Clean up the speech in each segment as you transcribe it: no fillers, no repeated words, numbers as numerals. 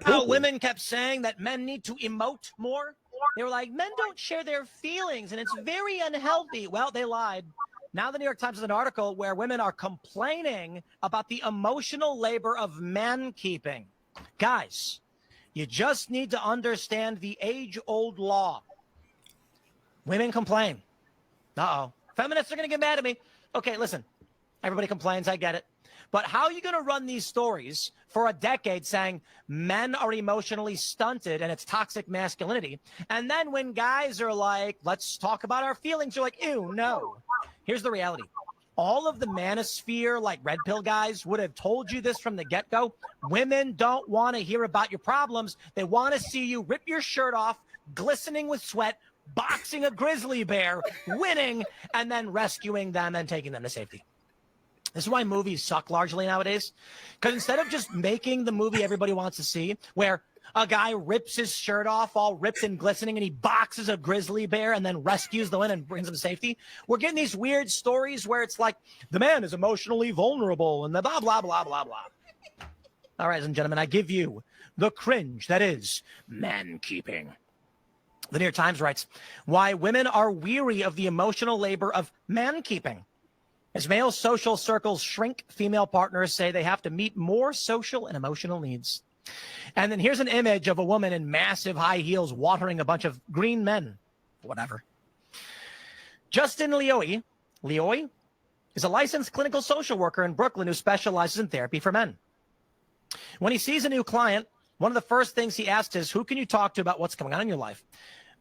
how women kept saying that men need to emote more? They were like, men don't share their feelings, and it's very unhealthy. Well, they lied. Now the New York Times has an article where women are complaining about the emotional labor of mankeeping. Guys, you just need to understand the age-old law. Women complain. Uh-oh. Feminists are going to get mad at me. Okay, listen. Everybody complains. I get it. But how are you going to run these stories for a decade saying men are emotionally stunted and it's toxic masculinity? And then when guys are like, let's talk about our feelings, you're like, ew, no. Here's the reality. All of the manosphere, like red pill guys, would have told you this from the get-go. Women don't want to hear about your problems. They want to see you rip your shirt off, glistening with sweat, boxing a grizzly bear, winning, and then rescuing them and taking them to safety. This is why movies suck largely nowadays. Because instead of just making the movie everybody wants to see, where a guy rips his shirt off all ripped and glistening and he boxes a grizzly bear and then rescues the win and brings him to safety, we're getting these weird stories where it's like the man is emotionally vulnerable and the blah, blah, blah, blah, blah. All right, ladies and gentlemen, I give you the cringe that is mankeeping. The New York Times writes, why women are weary of the emotional labor of mankeeping. As male social circles shrink, female partners say they have to meet more social and emotional needs. And then here's an image of a woman in massive high heels watering a bunch of green men. Whatever. Justin Leoy is a licensed clinical social worker in Brooklyn who specializes in therapy for men. When he sees a new client, one of the first things he asks is, who can you talk to about what's going on in your life?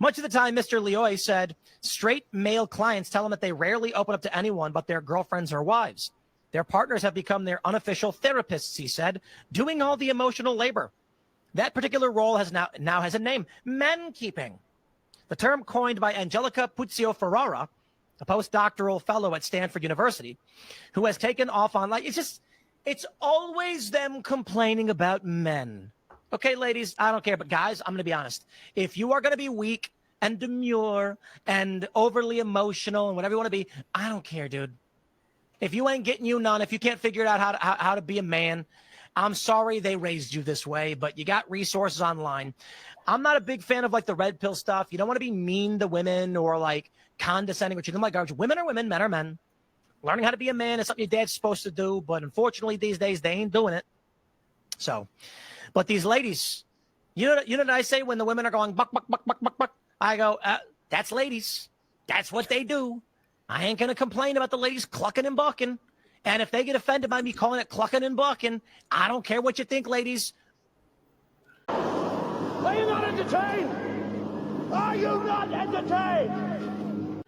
Much of the time, Mr. Leoy said, straight male clients tell him that they rarely open up to anyone but their girlfriends or wives. Their partners have become their unofficial therapists, he said, doing all the emotional labor. That particular role has now has a name, mankeeping. The term coined by Angelica Puzio Ferrara, a postdoctoral fellow at Stanford University, who has taken off online. It's always them complaining about men. Okay, ladies, I don't care. But guys, I'm going to be honest. If you are going to be weak and demure and overly emotional and whatever you want to be, I don't care, dude. If you ain't getting you none, if you can't figure it out how to be a man, I'm sorry they raised you this way, but you got resources online. I'm not a big fan of like the red pill stuff. You don't want to be mean to women or like condescending or treat them like garbage. Women are women, men are men. Learning how to be a man is something your dad's supposed to do, but unfortunately these days they ain't doing it. So... But these ladies, you know what I say when the women are going buck, buck, buck, buck, buck, buck? I go, that's ladies. That's what they do. I ain't going to complain about the ladies clucking and bucking. And if they get offended by me calling it clucking and bucking, I don't care what you think, ladies. Are you not entertained? Are you not entertained?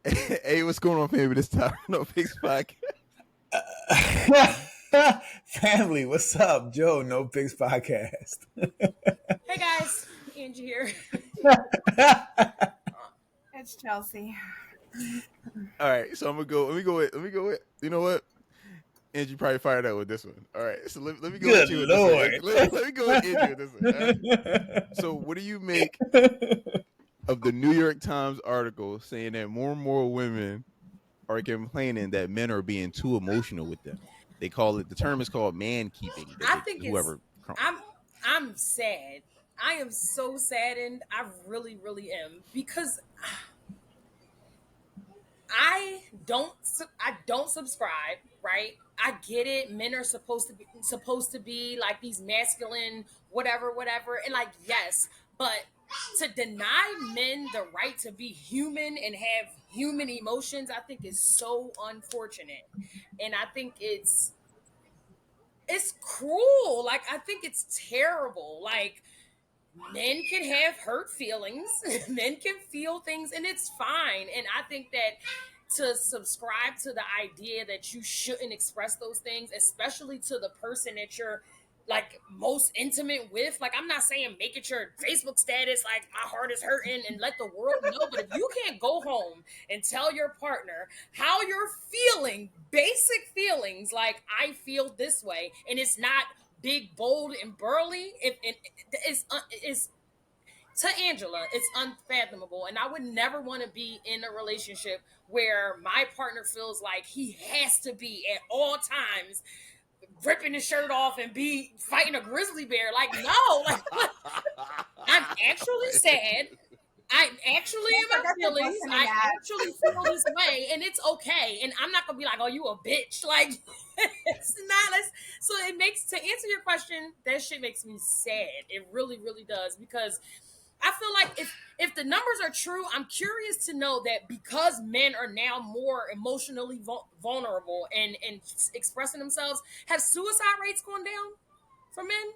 Hey, what's going on, family? This time, No Picks Podcast. Family, what's up? Joe, No Picks Podcast. Hey guys, Angie here. It's Chelsea. All right, so I'm gonna go. Let me go with. You know what? Angie probably fired out with this one. All right, so let me go Good with you with Lord. this one. Let me go with Angie with this one. Right? So, what do you make of the New York Times article saying that more and more women are complaining that men are being too emotional with them? They call it, the term is called mankeeping. I think I'm sad. I am so saddened. I really, really am, because I don't subscribe, right? I get it. Men are supposed to be like these masculine, whatever. And like, yes, but to deny men the right to be human and have human emotions, I think is so unfortunate. And I think it's cruel. Like, I think it's terrible. Like, men can have hurt feelings. Men can feel things, and it's fine. And I think that to subscribe to the idea that you shouldn't express those things, especially to the person that you're like most intimate with. Like, I'm not saying make it your Facebook status, like my heart is hurting, and let the world know. But if you can't go home and tell your partner how you're feeling, basic feelings, like I feel this way, and it's not big, bold, and burly, it's to Angela, it's unfathomable. And I would never want to be in a relationship where my partner feels like he has to be at all times ripping his shirt off and be fighting a grizzly bear. Like, no, like I'm actually sad. I actually am my feelings. I actually feel this way, and it's okay. And I'm not gonna be like, "Oh, you a bitch." Like, it's not. So it makes, to answer your question, that shit makes me sad. It really, really does, because I feel like if the numbers are true, I'm curious to know that because men are now more emotionally vulnerable and expressing themselves, have suicide rates gone down for men?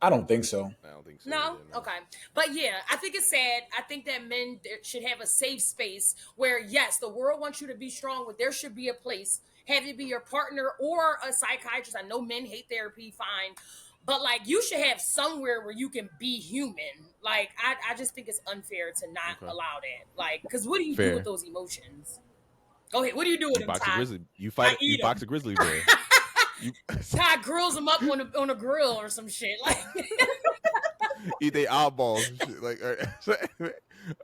I don't think so. I don't think so. No? either, no. Okay. But yeah, I think it's sad. I think that men should have a safe space where, yes, the world wants you to be strong, but there should be a place. Have it be your partner or a psychiatrist. I know men hate therapy, fine. But, like, you should have somewhere where you can be human. Like, I just think it's unfair to not allow that. Like, because what do you do with those emotions? Go ahead. What do you do with them, Box a Todd? grizzly. You box a grizzly bear. Todd grills them up on a grill or some shit. Like, eat their eyeballs and shit. Like,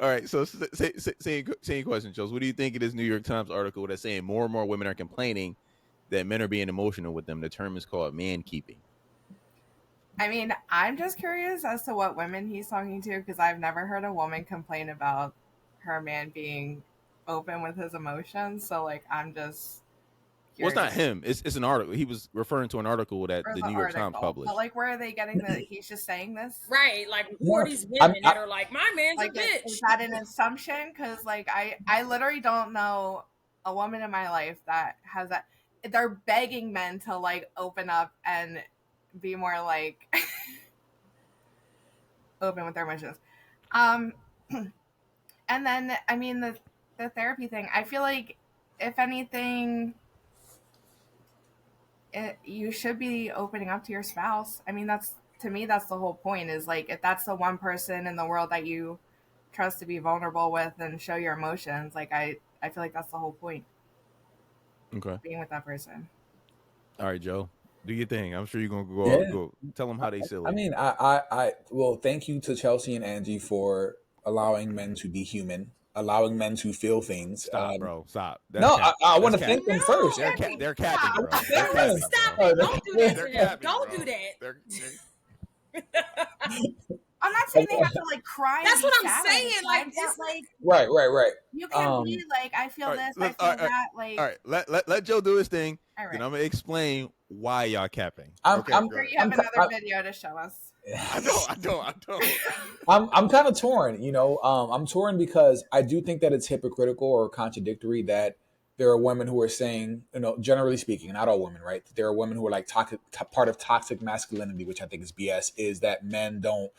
all right. So, same question, Joe. What do you think of this New York Times article that's saying more and more women are complaining that men are being emotional with them? The term is called mankeeping. I mean, I'm just curious as to what women he's talking to, because I've never heard a woman complain about her man being open with his emotions. So, like, I'm just curious. Well, it's not him. It's an article. He was referring to an article that the New York Times published. But, like, where are they getting that he's just saying this? right. Like, who are these women that are like, my man's Like, a bitch? is that an assumption? Because, like, I literally don't know a woman in my life that has that. They're begging men to, like, open up and be more, like, open with their emotions. And then, I mean, the therapy thing, I feel like, if anything, you should be opening up to your spouse. I mean, to me, that's the whole point, is, like, if that's the one person in the world that you trust to be vulnerable with and show your emotions, like, I feel like that's the whole point. Okay. Being with that person. All right, Joe. Do your thing. I'm sure you're gonna go tell them how they silly. I mean, I well, thank you to Chelsea and Angie for allowing men to be human, allowing men to feel things. Stop, bro. Stop. I want to thank them first. They're capping, bro. Stop it. Don't do that. Don't do that. I'm not saying they have to, like, cry. That's what I'm saying. Like, just, like, right. You can be like, I feel this, I feel that. Like, all right, let Joe do his thing. All right. Then I'm gonna explain why y'all capping. I'm sure you have another video to show us. I don't. I'm kind of torn, I'm torn because I do think that it's hypocritical or contradictory that there are women who are saying, generally speaking, not all women, right? There are women who are like part of toxic masculinity, which I think is BS, is that men don't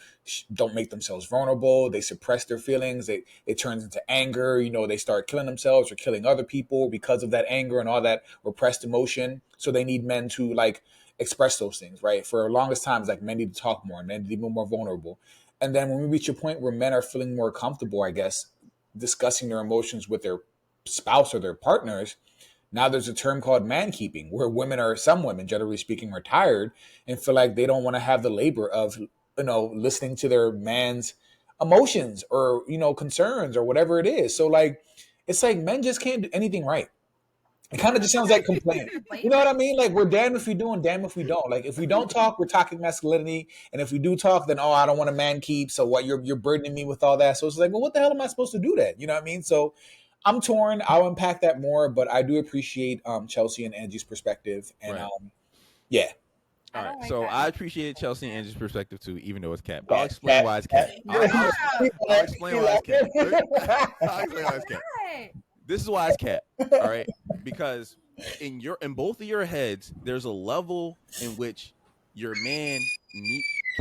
make themselves vulnerable. They suppress their feelings. It turns into anger. They start killing themselves or killing other people because of that anger and all that repressed emotion. So they need men to, like, express those things, right? For the longest time, it's like men need to talk more, men need to be more vulnerable. And then when we reach a point where men are feeling more comfortable, I guess, discussing their emotions with their spouse or their partners, now there's a term called mankeeping, where some women, generally speaking, are tired and feel like they don't want to have the labor of, listening to their man's emotions or, concerns or whatever it is. So, like, it's like men just can't do anything right. It kind of just sounds like complaining. You know what I mean? Like, we're damned if we do and damned if we don't. Like, if we don't talk, we're toxic masculinity. And if we do talk, then, I don't want to man keep. So what, you're burdening me with all that. So it's like, well, what the hell am I supposed to do that? You know what I mean? So I'm torn. I'll unpack that more, but I do appreciate Chelsea and Angie's perspective. And right. Yeah. All right. like so that. I appreciate Chelsea and Angie's perspective too, even though it's cap. I'll explain why it's cap. I'll explain why it's cap. I'll explain why it's cap. This is why it's cap. All right. Because in both of your heads, there's a level in which your man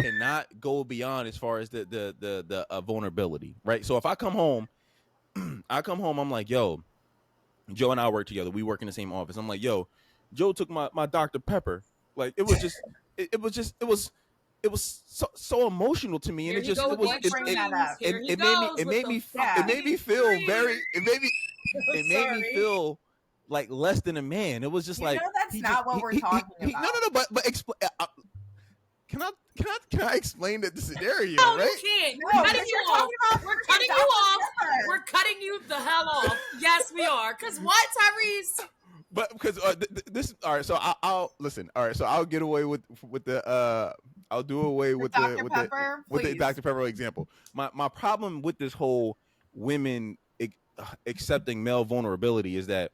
cannot go beyond as far as the vulnerability. Right. So if I come home, I'm like, yo, Joe and I work together. We work in the same office. I'm like, yo, Joe took my Dr. Pepper. Like, it was so emotional to me, and it made me feel like less than a man. It was just like, that's not what we're talking about. No, but can I explain the scenario? No, right? you can't. No, We're cutting you off. We're cutting you off. We're cutting you the hell off. Yes, we are. Because what, Tyrese? But because this, all right. So I'll listen. All right. So I'll get away with the. I'll do away with Dr. the Pepper, with the please. Dr. Pepper example. My problem with this whole women accepting male vulnerability is that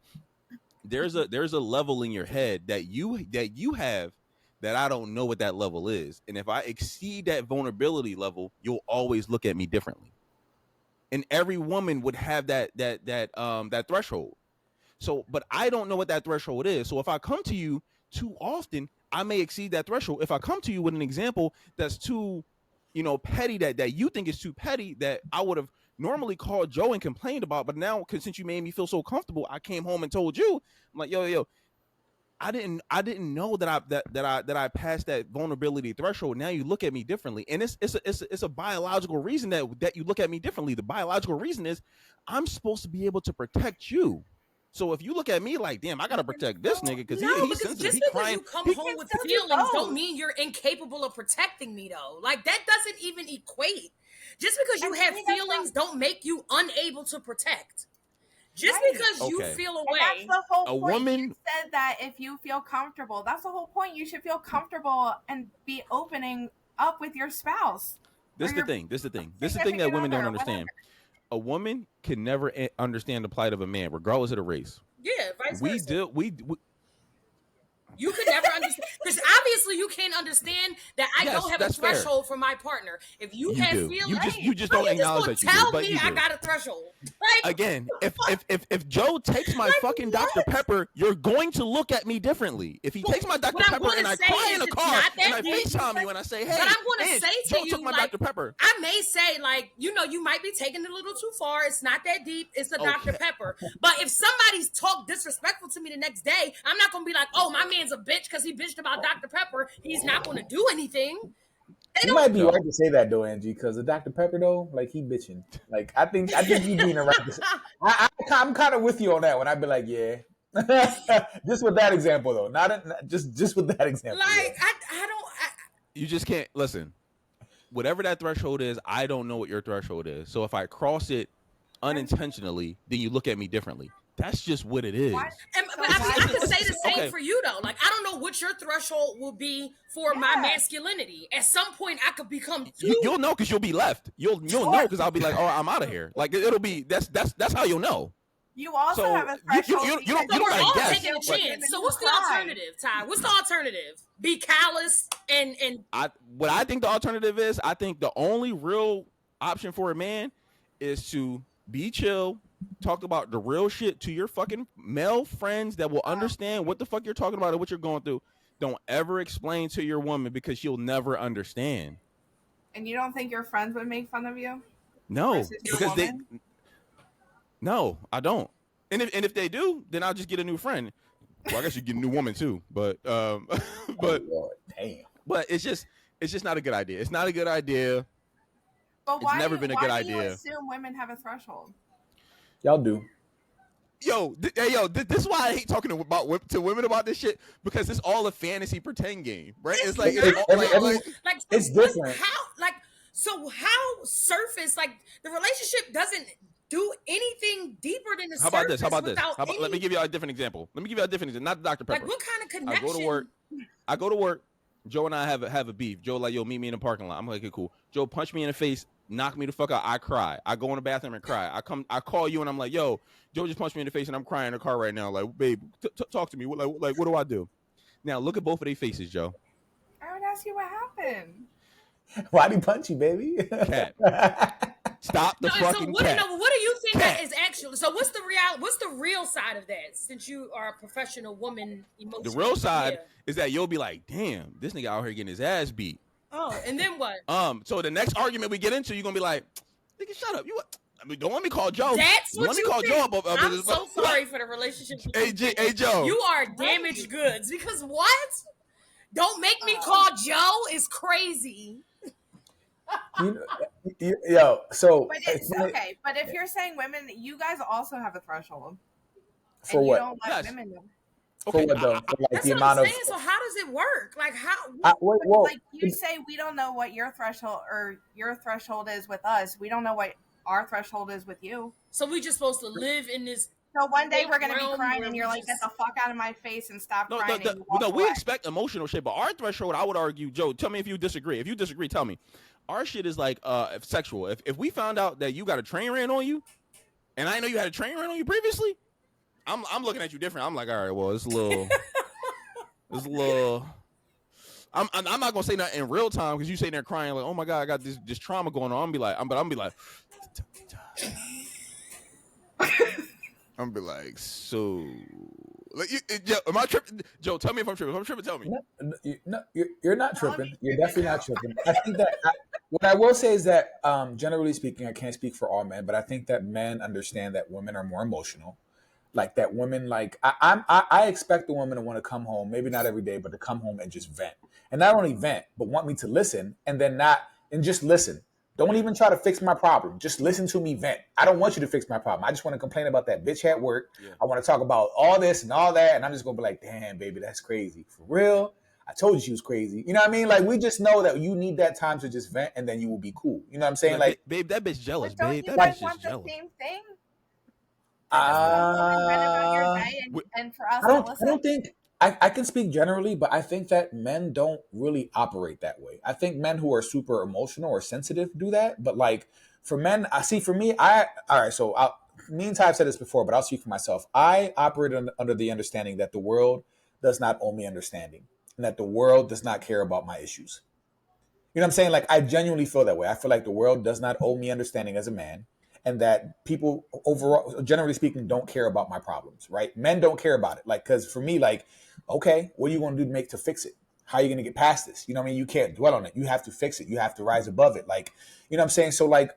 there's a level in your head that you have that I don't know what that level is, and if I exceed that vulnerability level, you'll always look at me differently. And every woman would have that threshold. So, but I don't know what that threshold is. So if I come to you too often, I may exceed that threshold. If I come to you with an example that's too, petty, that you think is too petty, that I would have normally called Joe and complained about, but now since you made me feel so comfortable, I came home and told you. I'm like, yo, I didn't know that I passed that vulnerability threshold. Now you look at me differently, and it's a biological reason that you look at me differently. The biological reason is I'm supposed to be able to protect you. So if you look at me like, damn, I gotta protect this nigga because No, he's because sensitive, just he because crying. you come He, home with still do feelings both. don't mean you're incapable of protecting me, though. Like, that doesn't even equate. Just because you And have maybe that's feelings don't make you unable to protect. Just Right. because you Okay. feel And away. that's the whole A point. woman- You said that if you feel comfortable, that's the whole point. You should feel comfortable and be opening up with your spouse. This is or the your thing. This is the thing that significant women don't other, understand. A woman can never understand the plight of a man, regardless of the race. Yeah, vice We versa. do. We You could never understand, because obviously you can't understand that I Yes, don't have a that's fair. threshold for my partner. If you have do. feelings, You just how don't you acknowledge gonna that you do, tell but me you I do. got a threshold. Like, Again, if Joe takes my Like, fucking what? Dr. Pepper, you're going to look at me differently. If he Well, takes my Dr. what I'm Pepper gonna and I say cry is in the it's car not that and I deep. FaceTime you and I say, hey, but I'm gonna bitch, say to Joe you, took my like, Dr. Pepper. I may say, like, you might be taking it a little too far. It's not that deep. It's a Dr. Okay. Pepper. But if somebody's talked disrespectful to me the next day, I'm not gonna be like, oh, my man's a bitch because he bitched about Dr. Pepper. He's not gonna do anything. You might be right to say that though, Angie, because the Dr. Pepper though, like he bitching. Like I think you being the right. I'm kind of with you on that one. I'd be like, yeah, just with that example though, not just with that example. Like, yeah. I don't. You just can't listen. Whatever that threshold is, I don't know what your threshold is. So if I cross it unintentionally, then you look at me differently. That's just what it is. But I can say the same for you though. Like, I don't know what your threshold will be for my masculinity. At some point, I could become too. You'll know because you'll be left. You'll know because I'll be like, oh, I'm out of here. Like it'll be that's how you'll know. You also So, have a threshold. you don't So we're gotta all guess, taking a but- chance. So what's the alternative, Ty? What's the alternative? Be callous and What I think the alternative is, I think the only real option for a man is to be chill, talk about the real shit to your fucking male friends that will understand what the fuck you're talking about and what you're going through. Don't ever explain to your woman because she'll never understand. And you don't think your friends would make fun of you? No, Versus your because woman? no, I don't. And if they do, then I'll just get a new friend. Well, I guess you get a new woman too, but Oh, Lord, damn. but it's just not a good idea. It's not a good idea. But It's why never been a good why do you idea. assume women have a threshold? Y'all do. This is why I hate talking to women about this shit, because it's all a fantasy pretend game, right? It's like, like It's different. How surface, like, the relationship doesn't do anything deeper than the how about this? without Let me give you a different example. Not Dr. Pepper. like, what kind of I connection? go to work. Joe and I have a beef. Joe like, yo, meet me in the parking lot. I'm like, okay, cool. Joe punched me in the face, knock me the fuck out. I cry. I go in the bathroom and cry. I call you and I'm like, yo, Joe just punched me in the face and I'm crying in the car right now. Like, babe, talk to me. What do I do? Now look at both of their faces, Joe. I would ask you what happened. Why'd he punch you, baby? Cat. Stop the fucking cat. What do you think Cat. that is actually? So what's the real side of that? Since you are a professional woman, emotionally, The real side yeah. is that you'll be like, damn, this nigga out here getting his ass beat. Oh, and then what? So the next argument we get into, you're gonna be like, nigga, shut up. Don't let me call Joe. That's Don't what let me you call think. Joe up. I'm so sorry for the relationship. Hey, Joe. You are damaged goods, because what? Don't make me call Joe is crazy. So But it's okay. But if you're saying women, you guys also have a threshold. For and what? You don't let Yes. women know. Okay, For what though? For like That's the what amount I'm of saying. So how does it work? Like, how? Like you say, we don't know what your threshold is with us. We don't know what our threshold is with you. So we just supposed to live in this So one day we're gonna be realm crying, where and you're we like, "Get just- the fuck out of my face and stop No, crying." And you walk no, we away. expect emotional shit, but our threshold, I would argue, Joe, tell me if you disagree. If you disagree, tell me. Our shit is like sexual. If we found out that you got a train ran on you, and I know you had a train ran on you previously, I'm looking at you different. I'm like, all right, well, it's a little. I'm not gonna say that in real time because you sitting there crying like, oh my god, I got this trauma going on. I'm gonna be like, so. Like, Joe, am I tripping? Joe, tell me if I'm tripping. If I'm tripping, tell me. No, you're not tripping. You're definitely not tripping. I think that what I will say is that, generally speaking, I can't speak for all men, but I think that men understand that women are more emotional. Like that women, like I expect the woman to want to come home, maybe not every day, but to come home and just vent, and not only vent, but want me to listen, and just listen. Don't even try to fix my problem. Just listen to me vent. I don't want you to fix my problem. I just want to complain about that bitch at work. Yeah. I want to talk about all this and all that. And I'm just going to be like, damn, baby, that's crazy. For real? I told you she was crazy. You know what I mean? Like, we just know that you need that time to just vent and then you will be cool. You know what I'm saying? Like, babe, that bitch jealous, But don't babe. you That guys bitch want just the jealous. same thing? Just come home and vent about your day and for us to listen? I don't think I can speak generally, but I think that men don't really operate that way. I think men who are super emotional or sensitive do that. But like for men, for me, all right, so me and Ty have said this before, but I'll speak for myself. I operate under the understanding that the world does not owe me understanding and that the world does not care about my issues. You know what I'm saying? Like, I genuinely feel that way. I feel like the world does not owe me understanding as a man, and that people overall, generally speaking, don't care about my problems, right? Men don't care about it. Like, because for me, like, okay, what are you going to do to fix it? How are you going to get past this? You know what I mean? You can't dwell on it. You have to fix it. You have to rise above it. Like, you know what I'm saying? So like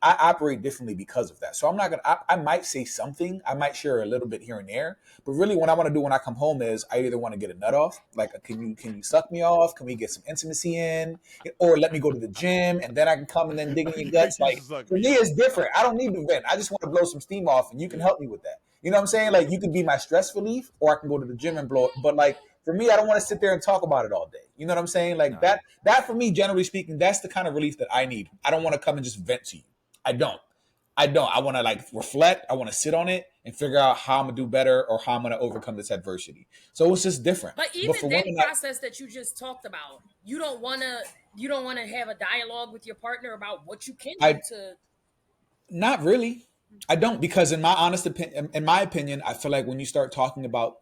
I operate differently because of that. So I'm not going to, I might say something. I might share a little bit here and there, but really what I want to do when I come home is I either want to get a nut off. Like, can you suck me off? Can we get some intimacy in? Or let me go to the gym and then I can come and then dig in your guts. Like, for me, it's different. I don't need to vent. I just want to blow some steam off and you can help me with that. You know what I'm saying? Like, you can be my stress relief or I can go to the gym and blow it. But like, for me, I don't want to sit there and talk about it all day. You know what I'm saying? Like that for me, generally speaking, that's the kind of relief that I need. I don't want to come and just vent to you. I don't. I want to like reflect. I want to sit on it and figure out how I'm going to do better or how I'm going to overcome this adversity. So it's just different. But even that process that you just talked about, you don't want to have a dialogue with your partner about what you can do to. Not really. I don't, because in my opinion, I feel like when you start talking about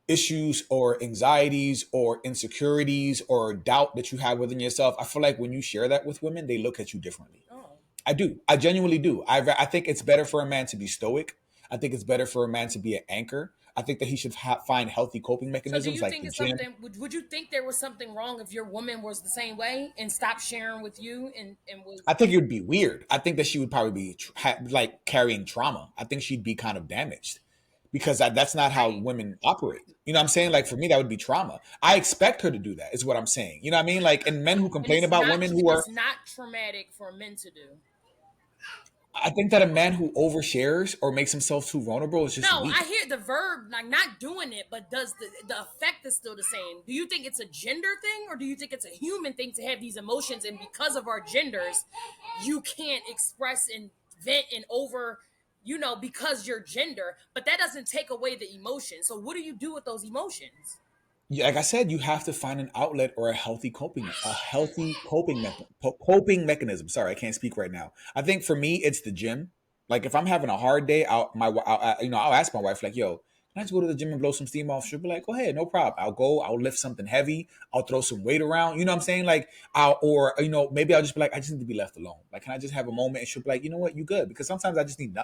issues or anxieties or insecurities or doubt that you have within yourself, I feel like when you share that with women, they look at you differently. Oh. I do. I genuinely do. I think it's better for a man to be stoic. I think it's better for a man to be an anchor. I think that he should find healthy coping mechanisms. So do you think it's something? Would you think there was something wrong if your woman was the same way and stopped sharing with you and was? I think it would be weird. I think that she would probably be like carrying trauma. I think she'd be kind of damaged. Because that's not how women operate. You know what I'm saying? Like, for me, that would be trauma. I expect her to do that, is what I'm saying. You know what I mean? Like, and men who complain about women who are... It's not traumatic for men to do. I think that a man who overshares or makes himself too vulnerable is just weak. I hear the verb, like, not doing it, but does the effect is still the same. Do you think it's a gender thing, or do you think it's a human thing to have these emotions, and because of our genders, you can't express and vent and over... because you're gender, but that doesn't take away the emotion. So what do you do with those emotions? Yeah, like I said, you have to find an outlet or a healthy coping mechanism. Sorry, I can't speak right now. I think for me, it's the gym. Like, if I'm having a hard day, I'll ask my wife, like, yo, can I just go to the gym and blow some steam off? She'll be like, go ahead, no problem. I'll lift something heavy. I'll throw some weight around. You know what I'm saying? Like, maybe I'll just be like, I just need to be left alone. Like, can I just have a moment? And she'll be like, you know what? You good. Because sometimes I just need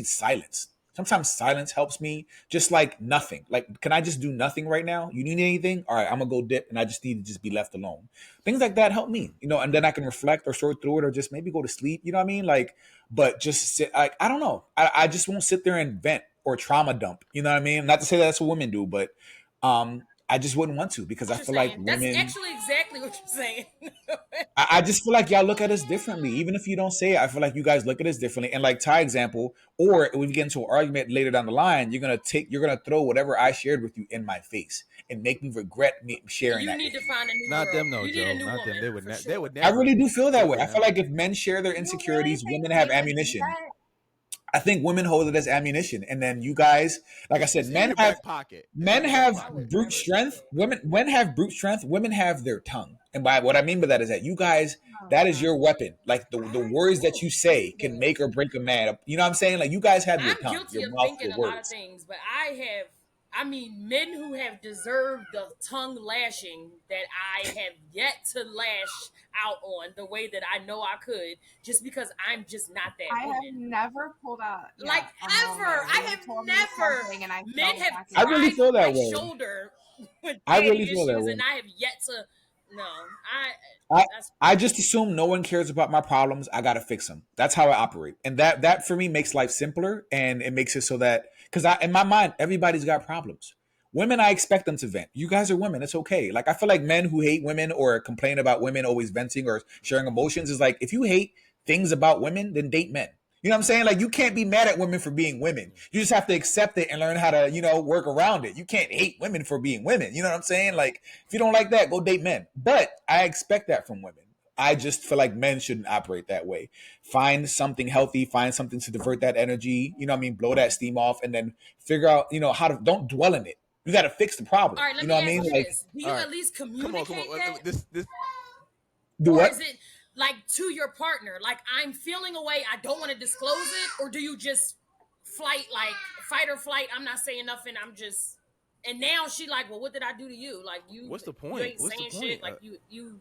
silence. Sometimes silence helps me, just like nothing. Like, can I just do nothing right now? You need anything? All right, I'm going to go dip and I just need to just be left alone. Things like that help me, and then I can reflect or sort through it or just maybe go to sleep. You know what I mean? Like, but just sit, like, I don't know. I just won't sit there and vent or trauma dump. You know what I mean? Not to say that's what women do, but I just wouldn't want to, because I feel like women... That's actually exactly what you're saying. I just feel like y'all look at us differently. Even if you don't say it, I feel like you guys look at us differently. And like Ty example, or if we get into an argument later down the line, you're gonna throw whatever I shared with you in my face and make me regret me sharing that. You need to find a new Not girl. them, no, you Joe. Need a Not them. Woman, they would never. I really do feel that way. I feel like if men share their insecurities, women have ammunition. I think women hold it as ammunition, and then you guys, like I said, It's in men your have back pocket. It's in men your back have pocket. brute strength. Men have brute strength. Women have their tongue, and by what I mean by that is that you guys, that is your weapon. Like the words that you say can make or break a man. You know what I'm saying? Like you guys have your I'm tongue, guilty your of mouth, thinking your a lot of words. things, but I mean, men who have deserved the tongue lashing that I have yet to lash out on the way that I know I could, just because I'm just not that I have woman. never pulled out Like a ever, moment I where you have told me never. something and I Men felt have exactly I how really cried you feel on that my felt. way. shoulder with I daddy really feel that issues, way. and I have yet to. No, I. I That's I just assume no one cares about my problems. I gotta fix them. That's how I operate, and that for me makes life simpler, and it makes it so that because I in my mind everybody's got problems. Women, I expect them to vent. You guys are women. It's okay. Like I feel like men who hate women or complain about women always venting or sharing emotions is like if you hate things about women, then date men. You know what I'm saying? Like you can't be mad at women for being women. You just have to accept it and learn how to, work around it. You can't hate women for being women. You know what I'm saying? Like if you don't like that, go date men. But I expect that from women. I just feel like men shouldn't operate that way. Find something healthy, find something to divert that energy, you know what I mean? Blow that steam off and then figure out, how to don't dwell in it. You got to fix the problem. all right. Let You me know what I ask mean? you Like, this: do All you right. at least Come on, come communicate on. that? This do Or what? is it like to your partner, like I'm feeling away, I don't want to disclose it? Or do you just fight or flight, I'm not saying nothing, I'm just, and now she like, well, what did I do to you? Like what's the you point? ain't What's the saying point? shit, like you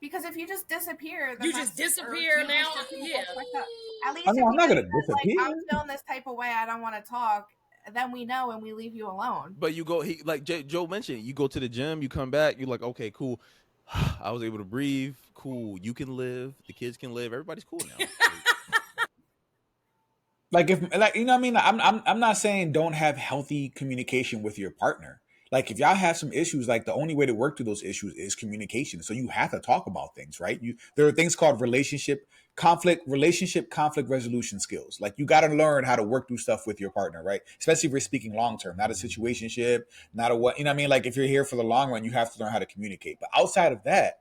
Because if you just disappear, the you just message, or disappear you now. just disappear, Yeah. that's fucked up. At I least mean, if I'm you not just going to said, like, disappear. I'm feeling this type of way, I don't want to talk, then we know and we leave you alone. But you go, he like Joe mentioned, you go to the gym, you come back, you're like, okay, cool. I was able to breathe. Cool. You can live. The kids can live. Everybody's cool now. Like if like you know what I mean, I'm not saying don't have healthy communication with your partner. Like if y'all have some issues, like the only way to work through those issues is communication. So you have to talk about things, right? There are things called relationship conflict resolution skills. Like you got to learn how to work through stuff with your partner, right? Especially if you're speaking long term, not a situationship, not a what, you know what I mean? Like if you're here for the long run, you have to learn how to communicate. But outside of that,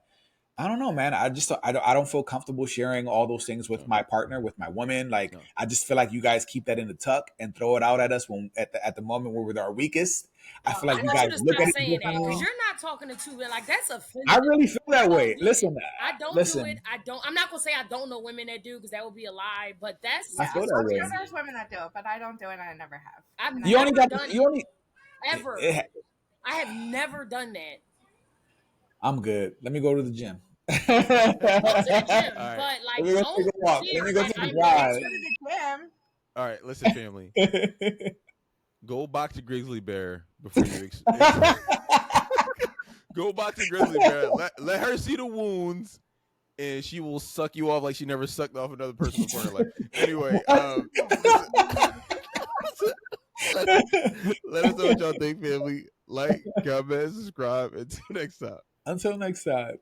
I don't know, man. I don't feel comfortable sharing all those things with No, my partner, with my woman. Like no. I just feel like you guys keep that in the tuck and throw it out at us when at the moment where we're our weakest. I feel I like you want you guys to look stop at it saying that because differently. you're not talking to two women. Like that's I offensive. really feel I that don't way. do it. Listen, I don't do it. listen. I'm not gonna say I don't know women that do because that would be a lie. But that's I Yeah, feel just that I'm sure way. crazy. there's women that do it, but I don't do it and I never have. I've And I You only never never got done you it only. ever. It, I have never done that. I'm good. Let me go to the gym. Go to the All gym, right. but Let like me go take don't a walk. Let share me go like take a I'm I drive. go to into. the gym. All right. Listen, family. Go box a grizzly bear before you go box a grizzly bear. Let her see the wounds, and she will suck you off like she never sucked off another person before in her life. Anyway, listen, let us know what y'all think, family. Like, comment, subscribe. Until next time. Until next time.